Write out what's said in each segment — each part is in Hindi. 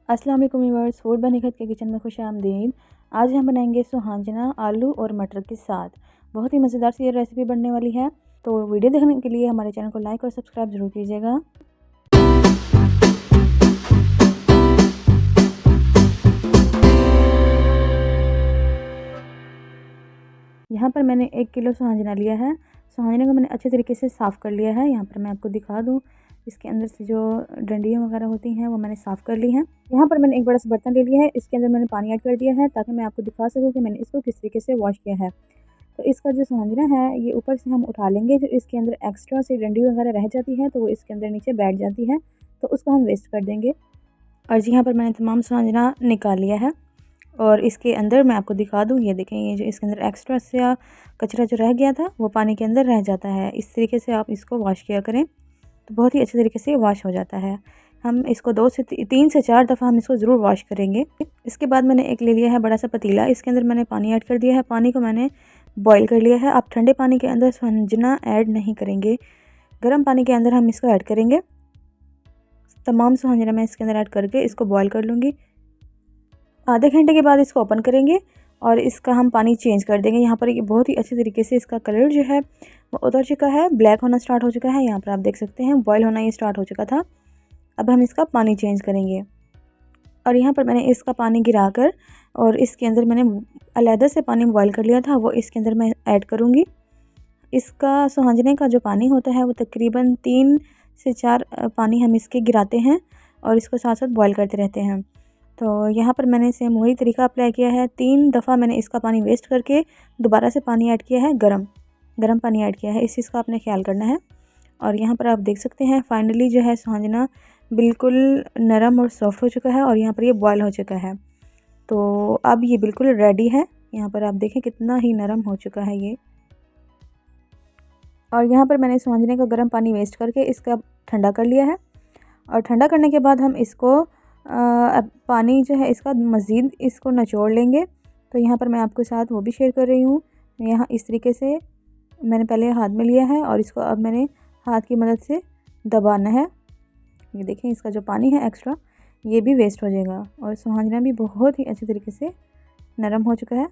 अस्सलाम वालेकुम व्यूअर्स, फूड बनी खत के किचन में खुश आमदीद। आज हम बनाएंगे सुहांजना आलू और मटर के साथ। बहुत ही मज़ेदार सी ये रेसिपी बनने वाली है। तो वीडियो देखने के लिए हमारे चैनल को लाइक और सब्सक्राइब जरूर कीजिएगा। यहाँ पर मैंने 1 किलो सुहांजना लिया है। सुहांजने को मैंने अच्छे तरीके से साफ़ कर लिया है। यहाँ पर मैं आपको दिखा दूँ, इसके अंदर से जो डंडियाँ वगैरह होती हैं वो मैंने साफ़ कर ली हैं। यहाँ पर मैंने एक बड़ा सा बर्तन ले लिया है, इसके अंदर मैंने पानी ऐड कर दिया है ताकि मैं आपको दिखा सकूँ कि मैंने इसको किस तरीके से वॉश किया है। तो इसका जो सुहांजना है ये ऊपर से हम उठा लेंगे। जो इसके अंदर एक्स्ट्रा से डंडी वगैरह रह जाती है तो वो इसके अंदर नीचे बैठ जाती है, तो उसको हम वेस्ट कर देंगे। और जी यहाँ पर मैंने तमाम सुहांजना निकाल लिया है। और इसके अंदर मैं आपको दिखा दूँ, ये देखें, ये जो इसके अंदर एक्स्ट्रा सा कचरा जो रह गया था वो पानी के अंदर रह जाता है। इस तरीके से आप इसको वॉश किया करें तो बहुत ही अच्छे तरीके से वॉश हो जाता है। हम इसको 3 से 4 दफ़ा हम इसको ज़रूर वॉश करेंगे। इसके बाद मैंने एक ले लिया है बड़ा सा पतीला, इसके अंदर मैंने पानी ऐड कर दिया है। पानी को मैंने बॉईल कर लिया है। आप ठंडे पानी के अंदर सुहांजना ऐड नहीं करेंगे, गर्म पानी के अंदर हम इसको ऐड करेंगे। तमाम सुहांजना मैं इसके अंदर ऐड करके इसको बॉईल कर लूँगी। आधे घंटे के बाद इसको ओपन करेंगे और इसका हम पानी चेंज कर देंगे। यहाँ पर ये बहुत ही अच्छे तरीके से इसका कलर जो है वो उतर चुका है, ब्लैक होना स्टार्ट हो चुका है। यहाँ पर आप देख सकते हैं बॉयल होना ये स्टार्ट हो चुका था। अब हम इसका पानी चेंज करेंगे और यहाँ पर मैंने इसका पानी गिरा कर और इसके अंदर मैंने अलहदा से पानी बॉयल कर लिया था वो इसके अंदर मैं ऐड करूँगी। इसका सुहांजने का जो पानी होता है वो तकरीबन 3 से 4 पानी हम इसके गिराते हैं और इसको साथ साथ बॉयल करते रहते हैं। तो यहाँ पर मैंने सेम वही तरीका अप्लाई किया है। 3 दफ़ा मैंने इसका पानी वेस्ट करके दोबारा से पानी ऐड किया है, गरम पानी ऐड किया है। इस चीज़ का आपने ख्याल करना है। और यहाँ पर आप देख सकते हैं फाइनली जो है सुहांजना बिल्कुल नरम और सॉफ्ट हो चुका है और यहाँ पर ये बॉयल हो चुका है। तो अब ये बिल्कुल रेडी है। यहाँ पर आप देखें कितना ही नरम हो चुका है ये। और यहाँ पर मैंने सुहांजने का गर्म पानी वेस्ट करके इसका ठंडा कर लिया है। और ठंडा करने के बाद हम इसको अब पानी जो है इसका मज़ीद इसको निचोड़ लेंगे। तो यहाँ पर मैं आपके साथ वो भी शेयर कर रही हूँ। यहाँ इस तरीके से मैंने पहले हाथ में लिया है और इसको अब मैंने हाथ की मदद से दबाना है। ये देखें इसका जो पानी है एक्स्ट्रा ये भी वेस्ट हो जाएगा और सुहांजना भी बहुत ही अच्छे तरीके से नरम हो चुका है।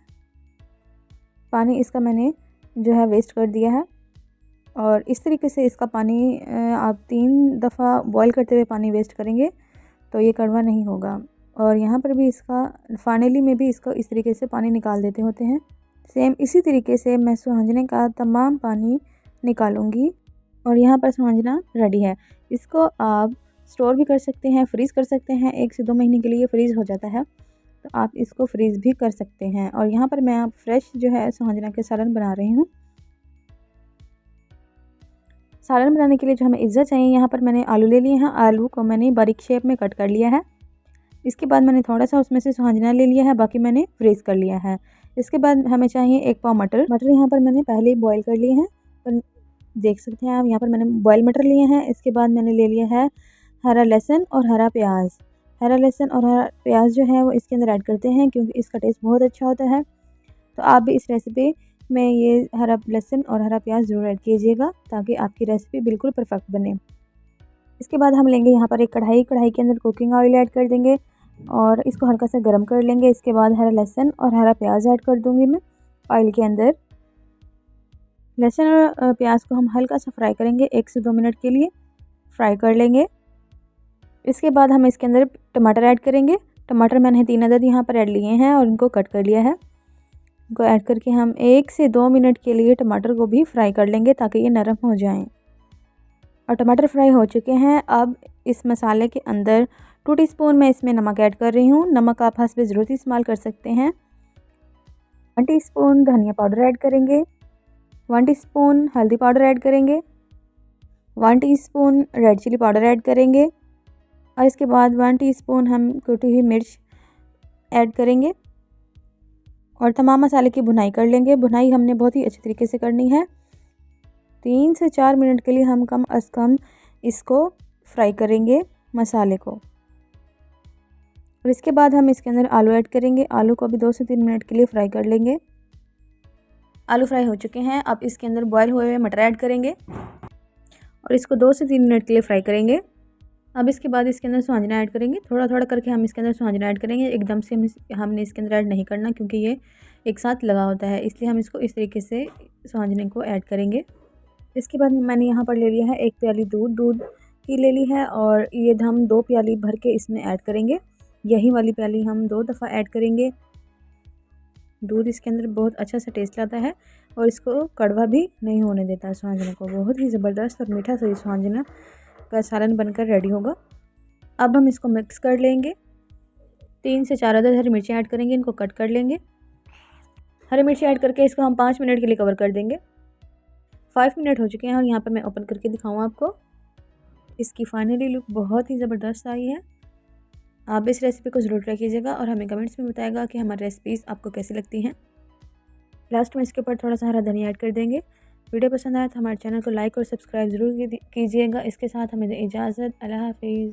पानी इसका मैंने जो है वेस्ट कर दिया है और इस तरीके से इसका पानी आप 3 दफ़ा बॉईल करते हुए पानी वेस्ट करेंगे तो ये कड़वा नहीं होगा। और यहाँ पर भी इसका फाइनली में भी इसको इस तरीके से पानी निकाल देते होते हैं। सेम इसी तरीके से मैं सुहांजने का तमाम पानी निकालूंगी। और यहाँ पर सुहांजना रेडी है। इसको आप स्टोर भी कर सकते हैं, फ्रीज़ कर सकते हैं। 1 से 2 महीने के लिए फ्रीज़ हो जाता है, तो आप इसको फ्रीज़ भी कर सकते हैं। और यहाँ पर मैं आप फ्रेश जो है सुहांजना के सालन बना रही हूँ। सालन बनाने के लिए जो हमें अज्जा चाहिए, यहाँ पर मैंने आलू ले लिए हैं। आलू को मैंने बारीक शेप में कट कर लिया है। इसके बाद मैंने थोड़ा सा उसमें से सुहांजना ले लिया है, बाकी मैंने फ्रीज़ कर लिया है। इसके बाद हमें चाहिए 1 पाव मटर। मटर यहाँ पर मैंने पहले ही बॉईल कर लिए हैं, पर देख सकते हैं आप यहाँ पर मैंने बॉयल मटर लिए हैं। इसके बाद मैंने ले लिया है हरा लहसुन और हरा प्याज। हरा लहसुन और हरा प्याज जो है वो इसके अंदर ऐड करते हैं क्योंकि इसका टेस्ट बहुत अच्छा होता है। तो आप भी इस रेसिपी में ये हरा लहसुन और हरा प्याज ज़रूर ऐड कीजिएगा ताकि आपकी रेसिपी बिल्कुल परफेक्ट बने। इसके बाद हम लेंगे यहाँ पर एक कढ़ाई के अंदर कुकिंग ऑयल ऐड कर देंगे और इसको हल्का सा गर्म कर लेंगे। इसके बाद हरा लहसुन और हरा प्याज ऐड कर दूँगी मैं ऑयल के अंदर। लहसुन और प्याज को हम हल्का सा फ्राई करेंगे, 1 से 2 मिनट के लिए फ्राई कर लेंगे। इसके बाद हम इसके अंदर टमाटर ऐड करेंगे। टमाटर मैंने 3 अदद यहाँ पर ऐड लिए हैं और इनको कट कर लिया है। इनको ऐड करके हम 1 से 2 मिनट के लिए टमाटर को भी फ्राई कर लेंगे ताकि ये नरम हो जाएं। और टमाटर फ्राई हो चुके हैं। अब इस मसाले के अंदर 2 टीस्पून मैं इसमें नमक ऐड कर रही हूँ। नमक आप हस्ब ज़रूरत इस्तेमाल कर सकते हैं। 1 टीस्पून धनिया पाउडर ऐड करेंगे। 1 टीस्पून हल्दी पाउडर ऐड करेंगे। 1 teaspoon red chilli powder add करेंगे। और इसके बाद 1 टीस्पून हम कुटी हुई मिर्च ऐड करेंगे और तमाम मसाले की भुनाई कर लेंगे। भुनाई हमने बहुत ही अच्छे तरीके से करनी है। 3 से 4 मिनट के लिए हम कम अज़ कम इसको फ्राई करेंगे मसाले को। और इसके बाद हम इसके अंदर आलू ऐड करेंगे। आलू को भी 2 से 3 मिनट के लिए फ्राई कर लेंगे। आलू फ्राई हो चुके हैं। अब इसके अंदर बॉयल हुए हुए मटर ऐड करेंगे और इसको 2 से 3 मिनट के लिए फ्राई करेंगे। अब इसके बाद इसके अंदर स्वांजना ऐड करेंगे। थोड़ा थोड़ा करके हम इसके अंदर स्वांजना ऐड करेंगे, एकदम से हमने इसके अंदर ऐड नहीं करना, क्योंकि ये एक साथ लगा होता है, इसलिए हम इसको इस तरीके से स्वांजने को ऐड करेंगे। इसके बाद मैंने यहाँ पर ले लिया है 1 प्याली दूध की ले ली है, और ये हम 2 प्याली भर के इसमें ऐड करेंगे। यही वाली प्याली हम 2 दफ़ा ऐड करेंगे। दूध इसके अंदर बहुत अच्छा सा टेस्ट लाता है और इसको कड़वा भी नहीं होने देता है स्वांजना को। बहुत ही ज़बरदस्त और मीठा सा स्वांजना का सालन बनकर रेडी होगा। अब हम इसको मिक्स कर लेंगे। 3 से 4 अदद हरी मिर्ची ऐड करेंगे, इनको कट कर लेंगे। हरी मिर्ची ऐड करके इसको हम 5 मिनट के लिए कवर कर देंगे। 5 मिनट हो चुके हैं और यहाँ पर मैं ओपन करके दिखाऊँ आपको। इसकी फाइनली लुक बहुत ही ज़बरदस्त आई है। आप इस रेसिपी को ज़रूर ट्राई कीजिएगा और हमें कमेंट्स में बताएगा कि हमारी रेसिपीज़ आपको कैसी लगती हैं। लास्ट में इसके ऊपर थोड़ा सा हरा धनिया ऐड कर देंगे। वीडियो पसंद आया तो हमारे चैनल को लाइक और सब्सक्राइब ज़रूर कीजिएगा। इसके साथ हमें इजाज़त। अल्लाह हाफिज़।